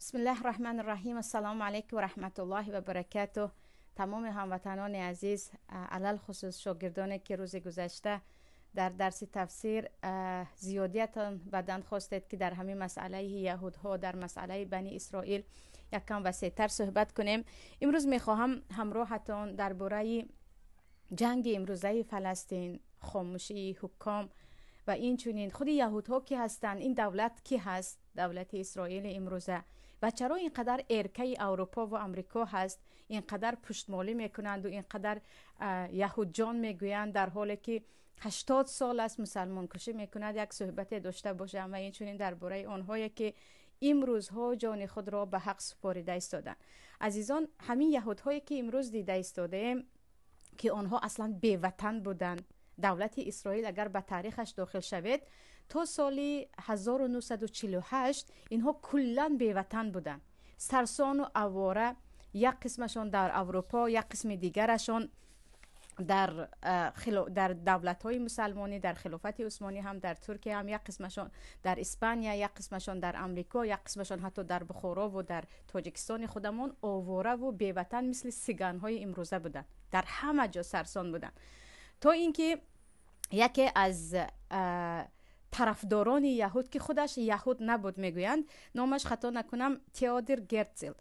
بسم الله الرحمن الرحیم. السلام علیکم و رحمت الله و برکاته. تمام هموطنان عزیز، علل خصوص شاگردانی که روز گذشته در درس تفسیر زیادیتان بدن خواستید که در همین مسئله یهودها، در مسئله بنی اسرائیل یک کم وسیع‌تر صحبت کنیم. امروز میخواهم همراهتان درباره جنگ امروزه فلسطین، خاموشی حکام و این چنین خود یهودها کی هستند، این دولت کی هست، دولت اسرائیل امروزه، و چرا اینقدر ارکه اروپا و امریکا هست، اینقدر پشتمالی میکنند و اینقدر یهود جان میگویند، در حالی که 80 سال است مسلمان کشی میکند. یک صحبت داشته باشم و این چنین درباره آنهایی که امروزها جان خود را به حق سپاریده ایستادند. عزیزان، همین یهودهایی که امروز دیده ایستاده که آنها اصلا بی وطن بودند، دولت اسرائیل اگر به تاریخش داخل شوید تا سال 1948 اینها کلن بی وطن بودند، سرسان و آواره، یک قسمشان در اروپا، یک قسم دیگرشان در دولت‌های مسلمانی، در خلافت عثمانی هم، در ترکیه هم، یک قسمشان در اسپانیا، یک قسمشان در امریکا، یک قسمشان حتی در بخارا و در تاجیکستان خودمون آواره و بی وطن مثل سیگان‌های امروزه بودند، در همه جا سرسان بودند. تا اینکه یکی از طرفداران یهود که خودش یهود نبود، میگویند نامش خطا نکنم تئودور گرتزل،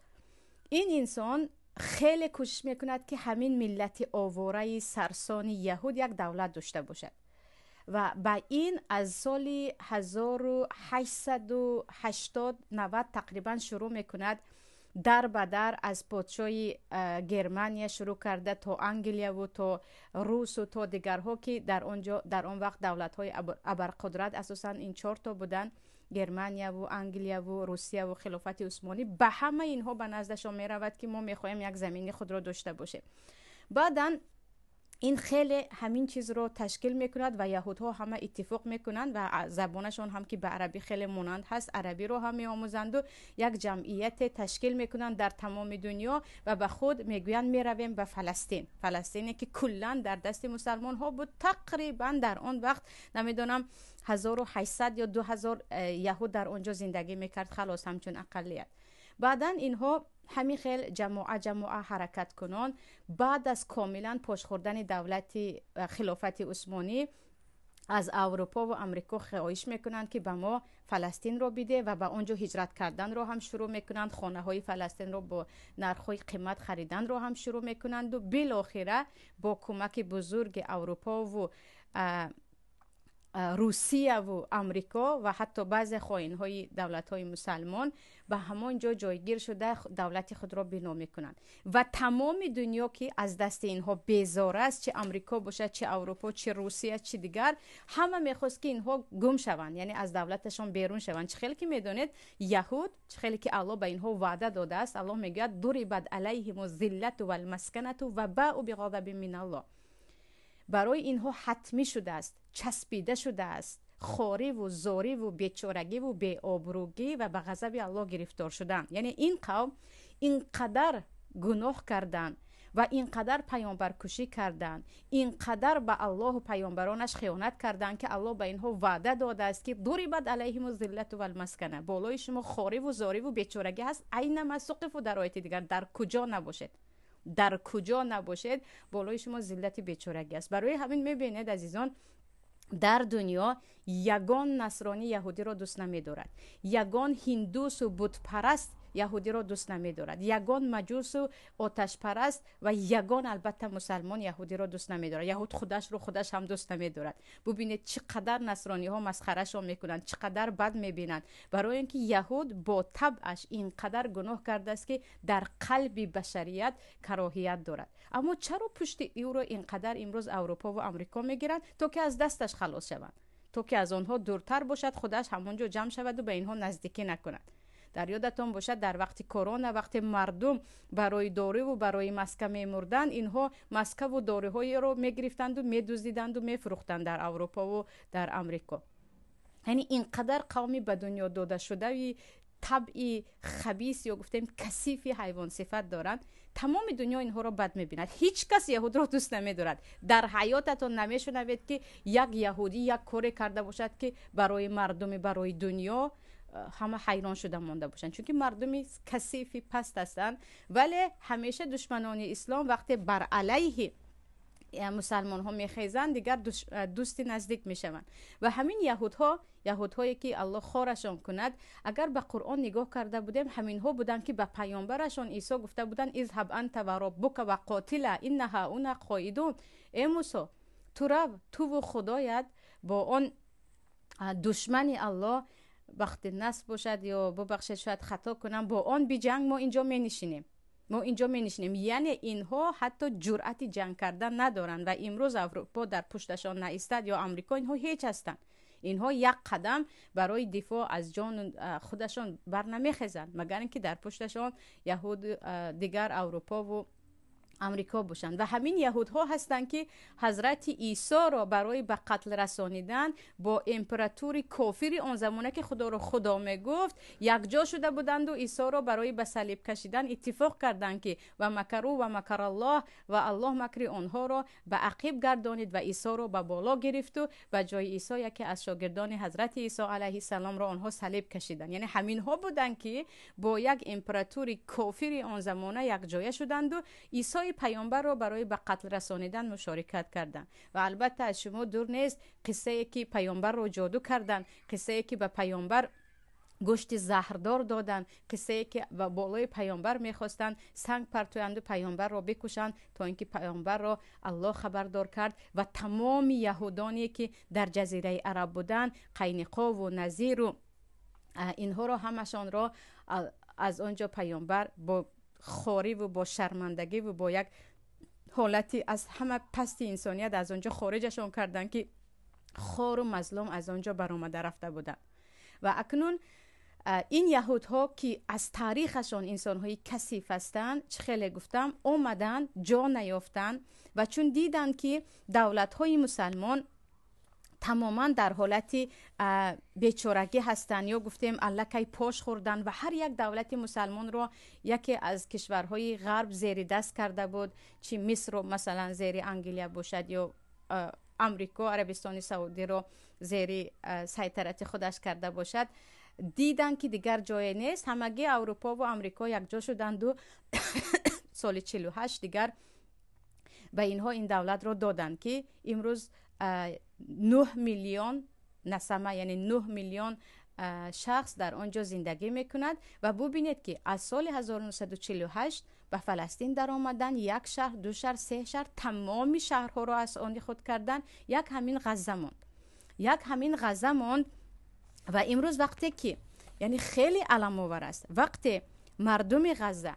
این انسان خیلی کوشش میکند که همین ملت آواره سرسان یهود یک دولت داشته باشد و با این از سال 1880 90 تقریبا شروع میکند، در بدر از پادشاهی گرمانیا شروع کرده تا انگلیا و تا روس و تا دیگرها که در آن وقت دولت‌های ابرقدرت اساساً این 4 تا بودن، گرمانیا و انگلیا و روسیه و خلافت عثمانی. به همه اینها به نزدشان می رود که ما میخواهیم یک زمین خود را داشته باشیم. بعداً این خیلی همین چیز رو تشکیل میکند و یهودها همه اتفاق میکنند و زبانشان هم که به عربی خیلی مانند هست، عربی رو هم میآموزند و یک جمعیت تشکیل میکنند در تمام دنیا و به خود میگویند میرویم به فلسطین. فلسطینی که کلا در دست مسلمان ها بود، تقریبا در آن وقت نمیدونم 1800 یا 2000 یهود در اونجا زندگی میکرد، خلاص همچون اقلیت. بعدا اینها همین خیل جماعه حرکت کنان بعد از کاملا پاش خوردن دولت خلافت عثمانی از اروپا و امریکا خواهش میکنند که به ما فلسطین رو بده و به اونجا هجرت کردن رو هم شروع میکنند، خانه های فلسطین رو با نرخ قیمت خریدن رو هم شروع میکنند و بالاخره با کمک بزرگ اروپا و روسیه و امریکا و حتی بعضی خائن‌های دولت‌های مسلمان به همان جا جایگیر شده دولت خود را بنا می‌کنند و تمام دنیا که از دست اینها بیزار است، چه امریکا باشه، چه اروپا، چه روسیه، چه دیگر، همه می‌خواست که اینها گم شوند، یعنی از دولتشان بیرون شوند. چه خیلی که می‌دونید یهود، چه خیلی که الله به اینها وعده داده است، الله میگه ضربت علیهم الذلة والمسکنة و باءوا بغضب من الله. برای اینها حتمی شده است، چسبیده شده است، خواری و زاری و بیچارگی و بی‌آبروگی و به غضب الله گرفتار شدن. یعنی این قوم اینقدر گناه کردند و اینقدر پیامبر کشی کردند، اینقدر به الله و پیامبرانش خیانت کردند که الله به اینها وعده داده است که ضربت علیهم الذلة والمسکنة، بالای شما خواری و زاری و بیچارگی هست، اینما سقفوا در آیه دیگر در کجا نباشد، در کجا نباشد بالای شما ذلت بیچارگی است. برای همین میبینید عزیزان، در دنیا یگان نصرانی یهودی را دوست نمی‌دارد، یگان هندوس و بت پرست یهودی را دوست نمی‌دارد، یگان مجوس و آتش پرست و یگان البته مسلمان یهودی را دوست نمی‌دارد. یهود خودش هم دوست نمی‌دارد. ببینید چقدر نصرانی ها مسخره‌اش میکنند، چقدر بد می‌بینند، برای اینکه یهود با طبعش اینقدر گناه کرده است که در قلب بشریت کراهیت دارد. اما چرا پشت او را اینقدر امروز اروپا و آمریکا میگیرند؟ تا که از دستش خلاص شوند، تا که از آنها دورتر باشد، خودش همونجا جمع شود و به اینها نزدیکی نکند. در یادتان باشد در وقت کرونا، وقتی مردم برای دارو و برای مسکه میمردند، اینها مسکه و داروهای رو میگرفتند و میدزدیدند و میفروختند در اروپا و در امریکا. یعنی اینقدر قومی به دنیا داده شده و طبعی خبیث یا گفتیم کثیفی حیوان صفت دارند، تمام دنیا اینها را بد میبیند. هیچ کس یهود را دوست نمیدارد. در حیاتتون نمیشنوید که یک یهودی یک کاری کرده باشد که برای مردم، برای دنیا همه حیران شده مانده باشند، چون که مردمی کثیفی پست هستند. ولی همیشه دشمنان اسلام وقتی بر علیه مسلمان ها میخیزند دیگر دوستی نزدیک میشوند. و همین یهودهایی که الله خارشان کند، اگر به قرآن نگاه کرده بودیم همین ها بودند که به پیامبرشان عیسی گفته بودند اذهب انت و ربک و قاتلا ان هؤلاء قاعدون. ای موسی تو و خدایت با آن دشمن الله وقتی نصب باشد یا ببخشید شاید خطا کنم با آن بی جنگ ما اینجا می نشینیم. یعنی اینها حتی جرأت جنگ کردن ندارن و امروز اروپا در پشتشان نایستد یا آمریکا، اینها هیچ هستند. اینها یک قدم برای دفاع از جان خودشان بر نمیخیزند مگر اینکه در پشتشان یهود دیگر اروپا و امریکا باشند. و همین یهودها هستند که حضرت عیسی را برای به قتل رسانیدن با امپراتوری کافری آن زمانه که خدا را خدا میگفت یک جا شده بودند و عیسی را برای به صلیب کشیدن اتفاق کردند که و مکروا و مکر الله و الله مکر آنها را به عقب گردانید و عیسی را به بالا گرفت و به جای عیسی یکی از شاگردان حضرت عیسی علیه السلام را آنها صلیب کشیدند. یعنی همین ها بودند که با یک امپراتوری کافری آن زمانه یک جای شدند و عیسی پیامبر رو برای به قتل رسانیدن مشارکت کردند. و البته از شما دور نیست قصه ای که پیامبر رو جادو کردند، قصه ای که به پیامبر گوشت زهردار دادن، قصه ای که به بالای پیامبر میخواستند سنگ پرتویند و پیامبر رو بکشند تا اینکه پیامبر رو الله خبردار کرد و تمام یهودانی که در جزیره عرب بودند، قینقا و نظیر و اینها رو همشان را از آنجا پیامبر با خواری و با شرمندگی و با یک حالتی از همه پست انسانیت از آنجا خارجشان کردن که خوار و مظلوم از آنجا برآمده رفته بودند. و اکنون این یهودها که از تاریخشان انسانهای کثیف هستند، چه خیلی گفتم، اومدن جا نیافتن و چون دیدن که دولت‌های مسلمان تماما در حالت بیچارگی هستند یا گفتیم الکی پاش خوردن و هر یک دولت مسلمان رو یکی از کشورهای غرب زیر دست کرده بود، چی مصر رو مثلا زیر انگلیس باشد یا امریکا عربستان سعودی رو زیر سیطرت خودش کرده باشد. دیدن که دیگر جای نیست، همگی اروپا و امریکا یک جا شدند و سال 48 دیگر به اینها این دولت رو دادن که امروز 9 میلیون نسمه یعنی 9 میلیون شخص در آنجا زندگی میکند. و ببینید که از سال 1948 به فلسطین در آمدن، یک شهر، دو شهر، سه شهر، تمام شهرها را از آن خود کردن. یک همین غزه ماند و امروز وقتی که یعنی خیلی علم آور است، وقتی مردم غزه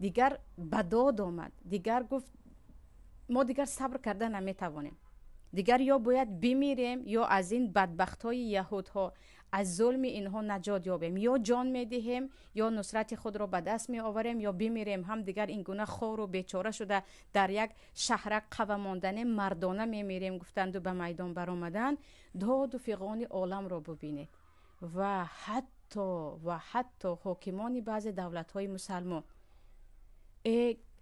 دیگر به داد آمد، دیگر گفت ما دیگر صبر کردن نمیتوانیم، دیگر یا باید بمیریم یا از این بدبختای یهودها از ظلم اینها نجات یابیم، یا جان میدهیم یا نصرت خود را به دست می آوریم یا بمیریم. هم دیگر این گونه خوار و بیچاره شده در یک شهرک قواماندن مردانه میمیریم گفتند و به میدان برآمدن. داد و فغان عالم را ببینید و حتی حاکمان بعض دولت‌های مسلمان.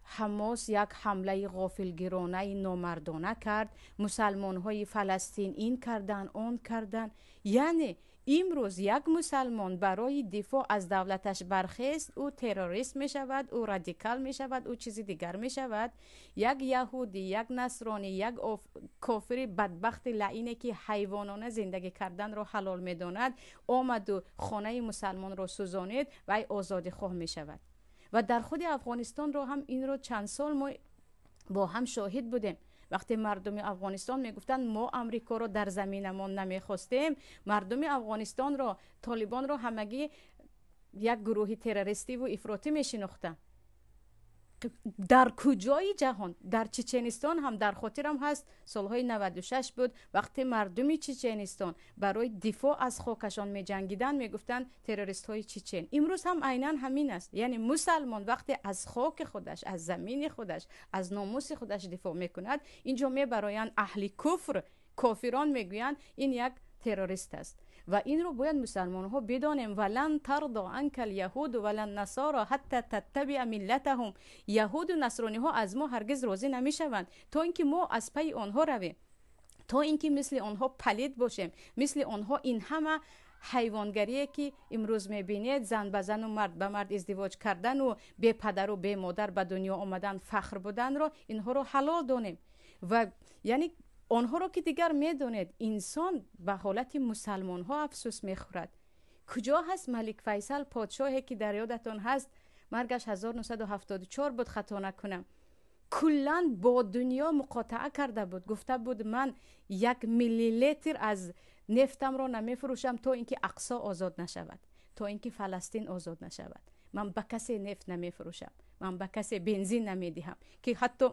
حماس یک حمله غافلگیرانه نامردانه کرد، مسلمان‌های فلسطین این کردن آن کردن. یعنی امروز یک مسلمان برای دفاع از دولتش برخیست، او تروریست می شود، او رادیکال می شود، او چیزی دیگر می شود. یک یهودی، یک نصرانی، یک کافری بدبخت لعینه که حیوانانه زندگی کردن را حلال می داند آمد و خانه مسلمان را سوزانید و ای آزادی خواه می شود. و در خود افغانستان رو هم این رو چند سال ما با هم شاهد بودیم. وقتی مردم افغانستان میگفتن ما امریکا رو در زمینمون نمیخواستیم، مردم افغانستان رو، طالبان رو همگی یک گروه تروریستی و افراطی میشناختن. در کجای جهان؟ در چچنستان هم در خاطرم هست سالهای 96 بود وقتی مردم چچنستان برای دفاع از خاکشان می جنگیدن میگفتن تروریست های چچن. امروز هم عیناً همین است. یعنی مسلمان وقتی از خاک خودش، از زمین خودش، از ناموس خودش دفاع میکند، اینجا میبرایند اهل کفر، کافران میگویند این یک تروریست است. و این رو باید مسلمان ها بدانیم. ولن ترضى عنك اليهود ولن نصارى حتى تتبع ملتهم. یهود و نصرانی ها از ما هرگز راضی نمیشوند تا اینکه ما از پی آنها رویم، تا اینکه مثل آنها پلید باشیم، مثل آنها این همه حیوانگریه که امروز میبینید، زن به زن و مرد به مرد ازدواج کردن و به پدر و به مادر به دنیا آمدن فخر بودن رو، اینها رو حلال دونیم. و یعنی آنها رو که دیگر میدونید انسان به حالت مسلمان ها افسوس میخورد. کجا هست ملک فیصل پادشاهی که در یادتون هست مرگش 1974 بود خطا نکنم، کلان با دنیا مقاطعه کرده بود، گفته بود من 1 میلی لیتر از نفتم را نمیفروشم تا اینکه اقصی آزاد نشود، تا اینکه فلسطین آزاد نشود. من به کسی نفت نمیفروشم، من به کسی بنزین نمیدهم. که حتی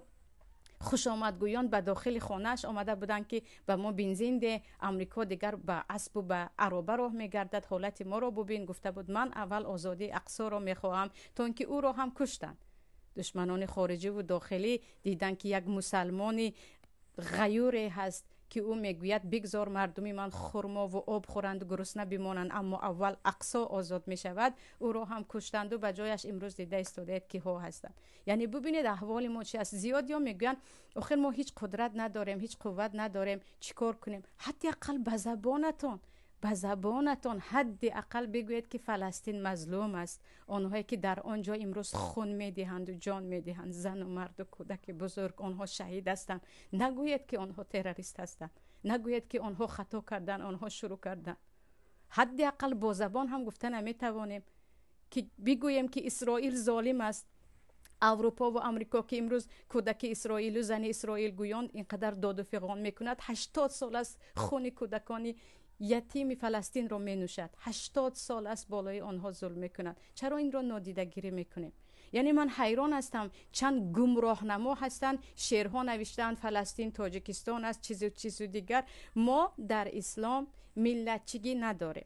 خوش آمدگویان به داخل خانهش آمده بودن که به ما بنزین ده، امریکا دیگر به اسب و به عربه راه میگردد، حالت ما را ببین. گفته بود من اول آزادی اقصی را میخواهم، تا اینکه او را هم کشتن. دشمنان خارجی و داخلی دیدن که یک مسلمانی غیوری هست که او میگوید بگذار مردمی من خرما و آب خورند و گرسنه بمانند، اما اول اقصی آزاد می شود. او را هم کشتند و به جایش امروز دیده استودید که ها هستند. یعنی ببینید احوال ما چی است. زیادی ها میگویند آخر ما هیچ قدرت نداریم، هیچ قوت نداریم، چیکار کنیم؟ حداقل به زبانتون حداقل بگویید که فلسطین مظلوم است. آنهایی که در آنجا امروز خون میدهند و جان میدهند، زن و مرد و کودک بزرگ، آنها شهید هستند. نگویید که آنها تروریست هستند، نگویید که آنها خطا کردن، آنها شروع کردن. حداقل با زبان هم گفتن نمیتوانیم که بگوییم که اسرائیل ظالم است. اروپا و امریکا که امروز کودک اسرائیل و زن اسرائیل گویان اینقدر داد و فغان میکند، 80 سال است خون کودکانی یتیم فلسطین رو می نوشد. 80 سال است بالای آنها ظلم میکنند. چرا این رو نادیده گیری میکنیم؟ یعنی من حیران هستم چند گمراه نما هستند، شعرها نوشتند فلسطین تاجیکستان است، چیز دیگر. ما در اسلام ملتچگی نداریم.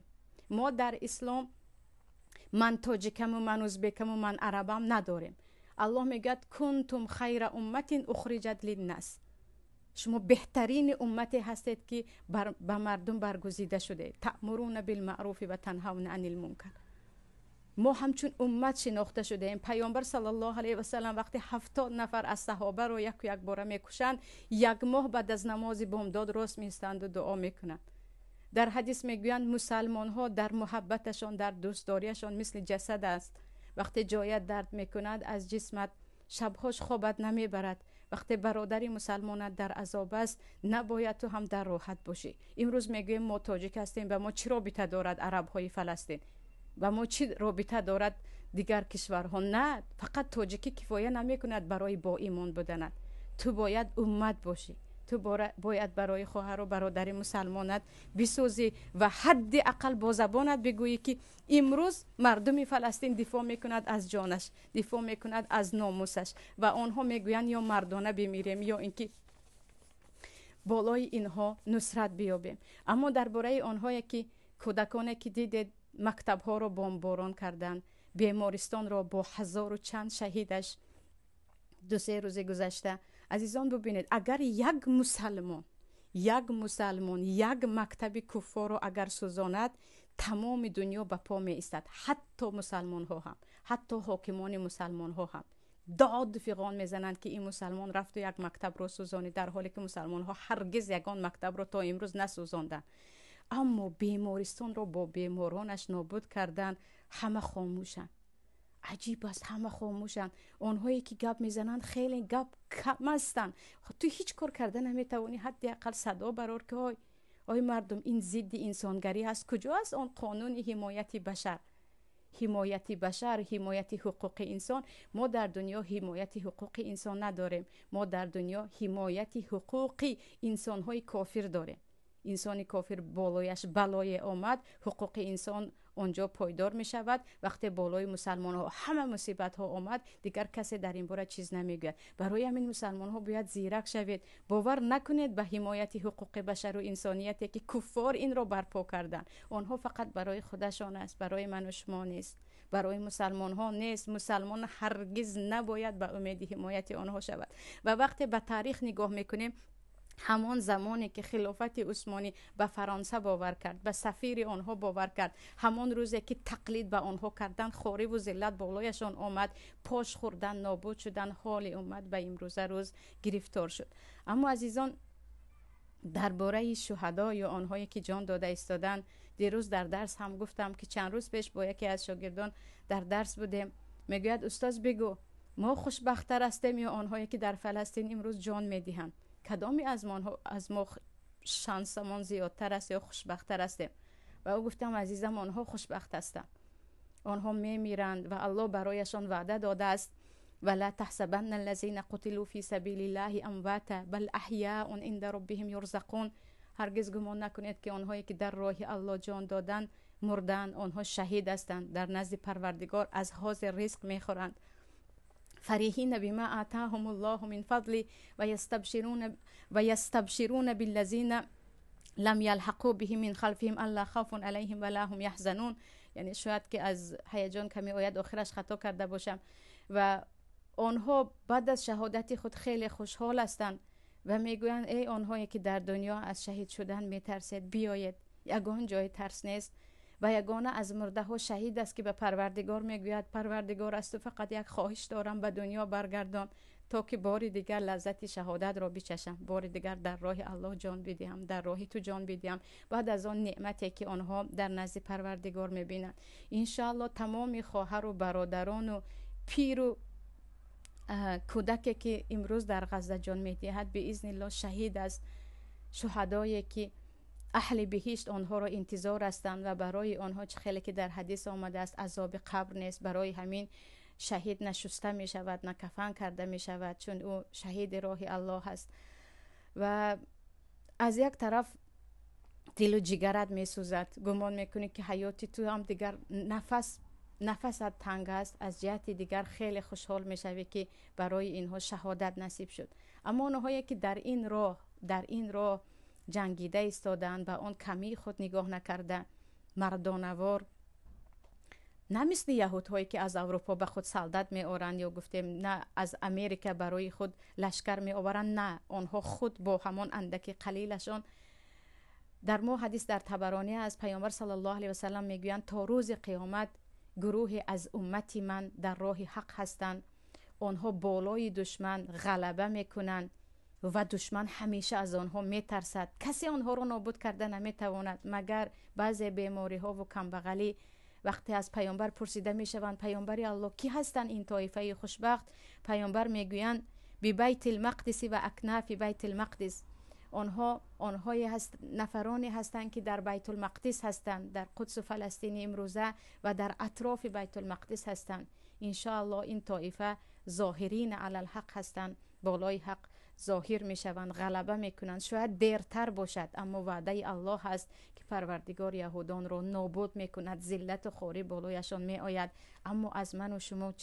ما در اسلام من تاجیکم و من ازبکم و من عربم نداریم. الله میگه کنتم خیر امت اخرجت للناس، شما بهترین امتی هستید که به مردم برگزیده شده، تأمرون بالمعروف و تنهون عن المنکر. ما همچون امت شناخته شده ایم. پیامبر صلی الله علیه و سلم وقتی 70 نفر از صحابه رو یک باره میکشند، 1 ماه بعد از نماز بامداد راست میستند و دعا میکنند. در حدیث میگویند مسلمان ها در محبتشان، در دوستداریشان مثل جسد است. وقتی جایت درد میکند از جسمت شبهاش خوابت نمیبرد. وقتی برادری مسلمانت در عذاب است نباید تو هم در راحت باشی. امروز میگویم ما تاجیک هستیم، به ما چی رابطه دارد عرب های فلسطین؟ و ما چی رابطه دارد دیگر کشورها؟ نه، فقط تاجیکی کفایه نمیکند برای با ایمان بودنت. تو باید امت باشی، تو باید برای خواهر و برادر مسلمانت بسوزی و حداقل با زبانت بگویی که امروز مردم فلسطین دفاع میکند از جانش، دفاع میکند از ناموسش و آنها میگویند یا مردانه بمیریم یا اینکه بالای اینها نصرت بیابیم. اما درباره آنهایی که کودکانی که دیدید مکتب ها رو بمباران کردن، بیمارستان را با 1000 و چند شهیدش 2-3 روز گذشته، عزیزان ببینید اگر یک مسلمان یک مکتب کفار رو اگر سوزاند، تمام دنیا به پا می ایستد. حتی مسلمان ها هم، حتی حاکمان مسلمان ها هم داد فغان میزنند که این مسلمان رفت و یک مکتب رو سوزانی، در حالی که مسلمان ها هرگز یگان مکتب رو تا امروز نسوزاندن. اما بیمارستان رو با بیمارانش نابود کردن، همه خاموشن. عجیب است، همه خاموشن. آنهایی که گپ میزنند خیلی گپ کم هستند. تو هیچ کار کرده نمیتوانی حداقل صدا برار که آی مردم این ضد انسانگری است. کجا است آن قانون حمایت بشر؟ حمایت حقوق انسان. ما در دنیا حمایت حقوق انسان نداریم. ما در دنیا حمایت حقوق انسان‌های کافر داریم. انسان کافر بالایش بلای آمد، حقوق انسان آنجا پایدار می شود. وقتی بالای مسلمان ها همه مصیبت ها آمد، دیگر کسی در این باره چیز نمیگه. برای همین مسلمان ها باید زیرک شوید. باور نکنید به حمایت حقوق بشر و انسانیتی که کفار این را برپا کردن. آنها فقط برای خودشان است، برای من و شما نیست، برای مسلمان ها نیست. مسلمان هرگز نباید به امید حمایت آنها شود. و وقتی به تاریخ نگاه میکنیم، همان زمانی که خلافت عثمانی به فرانسه باور کرد، به سفیر آنها باور کرد، همان روزی که تقلید به آنها کردن، خواری و ذلت بالایشان آمد، پاش خوردن، نابود شدن، حال اومد به امروزه روز گرفتار شد. اما عزیزان، درباره شهدا یا آنهایی که جان داده ایستادن دیروز در درس هم گفتم که چند روز پیش با یکی از شاگردان در درس بودیم، میگوید استاد بگو ما خوشبخت‌تر هستیم یا آنهایی که در فلسطین امروز جان میدهند؟ کدامی از ما شانسمان زیادتر است یا خوشبخت‌تر هستیم؟ و او گفتم عزیزم آنها خوشبخت هستند، آنها میمیرند و الله برایشان وعده داده است ولا تحسبن الذين قتلوا في سبيل الله امواتا بل احیاء عند ربهم یرزقون. هرگز گمان نکنید که آنهایی که در راه الله جان دادند مردند، آنها شهید هستند، در نزد پروردگار از حوض رزق میخورند. فرحین بما آتاهم الله من فضل و یستبشرون بالذین لم یلحقوا بهم من خلفهم الا خوف علیهم ولا هم یحزنون. یعنی شاید که از هیجان کمی آیت آخرش خطا کرده باشم. و آنها بعد از شهادت خود خیلی خوشحال هستند و میگویند ای آنهایی که در دنیا از شهید شدن میترسید بیایید، یگان جای ترس نیست و یگانه از مرده ها شهید است که به پروردگار میگوید پروردگار است، فقط یک خواهش دارم به دنیا برگردان تا که بار دیگر لذت شهادت را بچشم، بار دیگر در راه الله جان بدهم، در راه تو جان بدهم، بعد از آن نعمتی که آنها در نزد پروردگار میبینند. ان شاء الله تمام خواهر و برادران و پیر و کودکی که امروز در غزه جان میدهد به اذن الله شهید است، شهدایی که اهل بهشت آنها را انتظار هستند و برای آنها چه خیلی که در حدیث آمده است عذاب قبر نیست، برای همین شهید نشسته می شود، نه کفن کرده می شود، چون او شهید راه الله هست. و از یک طرف دل و جگرت می سوزد، گمان میکنی که حیاتی تو هم دیگر نفست تنگ است، از جهت دیگر خیلی خوشحال می شوی که برای اینها شهادت نصیب شد. اما آنهایی که در این راه جنگیده ایستادند و آن کمی خود نگاه نکرده، مردانوار، نه مثل یهودهایی که از اروپا به خود سلطت می آورند یا گفتیم نه از امریکا برای خود لشکر می آورند، نه، آنها خود با همان اندکی قلیلشان. در ما حدیث در طبرانی از پیامبر صلی الله علیه و سلم میگویند تا روز قیامت گروه از امتی من در راه حق هستند، آنها بالای دشمن غلبه میکنند و دشمن همیشه از آنها میترسد، کسی آنها را نابود کرده نمیتواند مگر بعضی بیماری ها و کمبغلی. وقتی از پیامبر پرسیده میشوند پیامبر الله کی هستند این طایفه خوشبخت؟ پیامبر میگویند بی بیت المقدس و اکناف بیت المقدس، نفرانی هستند که در بیت المقدس هستند، در قدس و فلسطین امروزه و در اطراف بیت المقدس هستند. ان شاء الله این طایفه ظاهرین علی الحق هستند، بالای حق ظاهر می شوند، غلبه می کنند. شاید دیرتر باشد اما وعده الله هست که پروردگار یهودان را نابود می کند، ذلت و خواری بالایشان می آید. اما از من و شما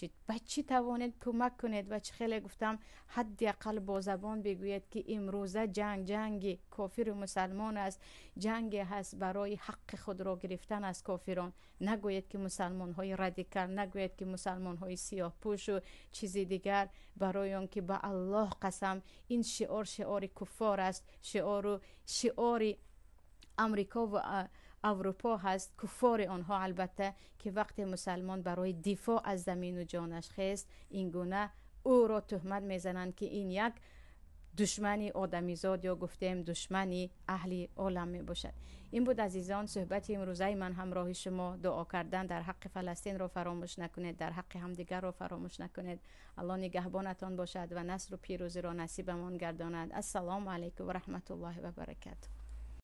چی توانید کمک کنید؟ و چه خیلی گفتم حداقل با زبان بگویید که امروزه جنگ کافر و مسلمان است، جنگ هست برای حق خود را گرفتن از کافران. نگویید که مسلمان های رادیکال، نگویید که مسلمان های سیاه پوش و چیزی دیگر، برای آن که به الله قسم این شعار کفار است، شعار امریکا و اروپا هست، کفار آنها البته، که وقتی مسلمان برای دفاع از زمین و جانش خست این گونه او را تهمت میزنند که این یک دشمنی آدمیزاد یا گفتیم دشمنی اهل عالم می باشد. این بود عزیزان صحبت امروزه من همراه شما. دعا کردن در حق فلسطین را فراموش نکنید، در حق همدیگر را فراموش نکنید. الله نگهبانتان باشد و نصر و پیروزی را نصیبمان گرداند. السلام علیکم و رحمت الله و برکاته.